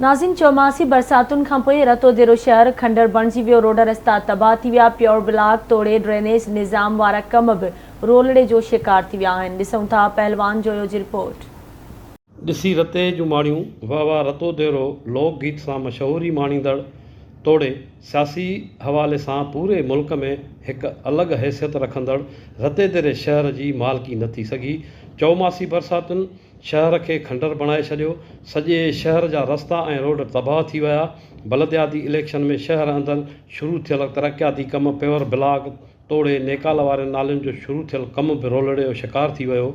नाज़िन चौमासी बरसातुनि खां पोइ रतो देरो शहर खंडर बणिजी वियो। रोड रस्ता तबाह थी विया। प्योर ब्लॉक तोड़े ड्रेनेज निज़ाम वारा कम बि रोलड़े जो शिकार थी विया आहिनि। ॾिसूं था पहलवान जोयो जी रिपोर्ट। ॾिसी रते जूं माणियूं वाह वाह रतो देरो लोकगीत सां मशहूरी माणींदड़ तोड़े सियासी हवाले सां पूरे मुल्क में एक अलग हैसियत रखंदड़ रते देरे शहर जी मालिकी न थी सघी। चौमासी बरसातुनि शहर के खंडर बणाए छॾियो। सॼे शहर जा रस्ता ऐं रोड तबाह थी विया। बलदियाती इलेक्शन में शहर अंदरि शुरू थियल तरक़ियाती कम प्योर ब्लॉक तोड़े नेकाल वारे नालियुनि जो शुरू थियल कम बि रोलड़े जो शिकार थी वियो।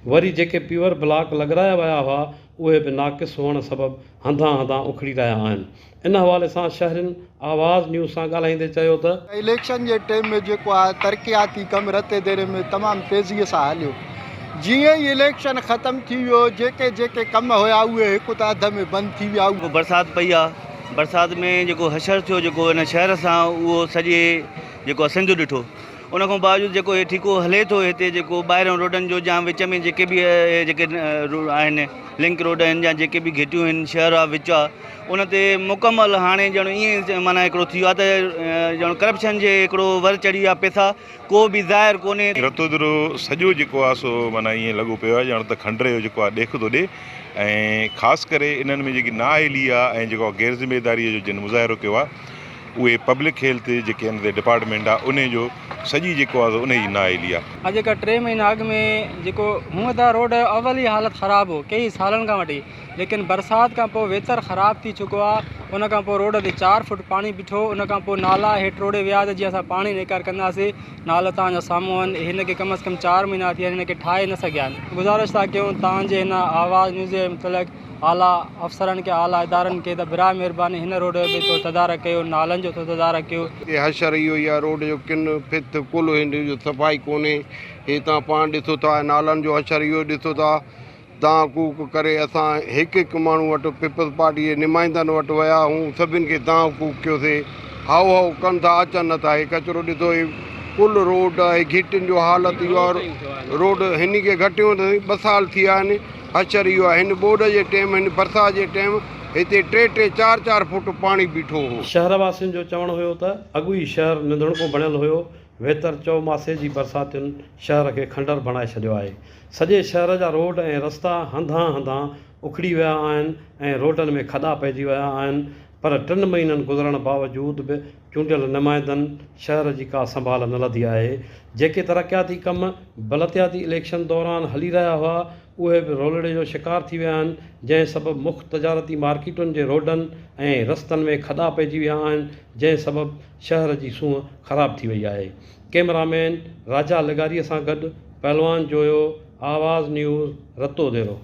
वरी जेके प्योर ब्लॉक लॻाया विया हुआ उहे बि नाक़िस हुअण सबबि हंधा हंधा उखड़ी रहिया आहिनि। इन हवाले सां शहरिन आवाज़ न्यूज़ सां ॻाल्हाईंदे चयो त इलेक्शन जे टाइम में जेको आहे तरक़ियाती कम रते देरे में तमामु तेज़ीअ सां हलियो। जीअं ई इलेक्शन ख़तमु थी वियो जेके जेके कम हुआ उहे हिकु त अध में बंदि थी विया। बरसाति पई आहे, बरसाति में जेको हशर थियो जेको इन शहर सां उहो सॼे जेको सिंध ॾिठो। उन खां बावजूदि जेको हे ठीको हले थो हिते जेको ॿाहिरियों रोडनि जो या विच में जेके बि जेके आहिनि लिंक रोड आहिनि या जेके बि घिटियूं आहिनि शहर आहे विच आहे उन ते मुकमल हाणे ॼण ईअं माना हिकिड़ो थी वियो आहे त ॼण करप्शन जे हिकिड़ो वर चढ़ी वियो आहे। पैसा को बि ज़ाहिर कोन्हे। रतो दरो सॼो जेको आहे सो माना ईअं लॻो पियो आहे ॼण त खंडरे जो जेको आहे ॾेख थो ॾिए ऐं ख़ासि करे इन्हनि में जेकी नाअहली आहे ऐं जेको गैर ज़िम्मेदारीअ जो जिन मुज़ाहिरो कयो आहे उहे पब्लिक हेल्थ जेके हिन ते डिपार्टमेंट आहे उन जो सॼी जेको आहे उन जी नाअहली आहे। अॼु खां 3 महीना अॻु में जेको हूअं त रोड अवल ई हालत ख़राबु हो कई सालनि खां वठी, लेकिन बरसाति खां पोइ वेतर ख़राबु थी चुको आहे। उन खां पोइ रोड ते 4 फुट पाणी बीठो। उन खां पोइ नाला हेठि रोड़े विया त जीअं असां पाणी निकार कंदासीं। नाला तव्हांजा साम्हूं आहिनि। हिन खे कम अज़ कम 4 महीना थी विया हिन खे ठाहे न सघिया आहिनि। गुज़ारिश था कयूं तव्हांजे हिन आवाज़ न्यूज़ जे मुतलिक़ आला अफ़सरनि खे आला इदारनि खे त बिरा महिरबानी हिन रोड जो बि तो तदारक कयो, नालनि जो तो तदारक कयो। हशर इहो ई आहे रोड जो किन फित कुल हिन जो सफ़ाई कोन्हे। हे तव्हां पाण ॾिसो था नालनि जो हशर इहो ॾिसो था। तव्हां कूक करे असां हिकु हिकु माण्हू वटि पीपल्स पार्टी जे नुमाइंदनि वटि विया हूं सभिनि खे तव्हां कूक कयोसीं। हाउ हाउ कनि था अचनि नथा। हे कचिरो ॾिसो हे कुल रोड आहे घिटियुनि जो हालत इहो आहे। रोड हिन खे घटियूं 2 साल थी विया आहिनि। हशर इहो आहे। हिन बोड जे टाइम हिन बरसाति जे टाइम हिते 3-3 4-4 फुट पाणी बीठो हो। शहर वासियुनि जो चवणु हुयो त अॻु ई शहर निंदड़को बणियल हुयो। वेतर चौमासे जी बरसातियुनि शहर खे खंडर बणाए छॾियो आहे। सॼे शहर जा रोड ऐं रस्ता हंधा हंधा उखड़ी विया आहिनि ऐं रोडनि में खॾा पइजी विया आहिनि। पर 3 महीननि गुज़रण बावजूदि बि चूंडियल नुमाइंदनि शहर जी का संभाल न लधी आहे। जेके तरक़ियाती कम बलदियाती इलेक्शन दौरान हली रहिया हुआ उहे बि रोलड़े जो शिकार थी विया आहिनि, जंहिं सबबि मुख्य तजारती मार्केटुनि जे रोडनि ऐं रस्तनि में खॾा पइजी विया आहिनि, जंहिं सबबि शहर जी सूंहं ख़राबु थी वई आहे। कैमरामैन राजा लिगारीअ सां गॾु पहलवान जोयो, आवाज़ न्यूज़, रतो देरो।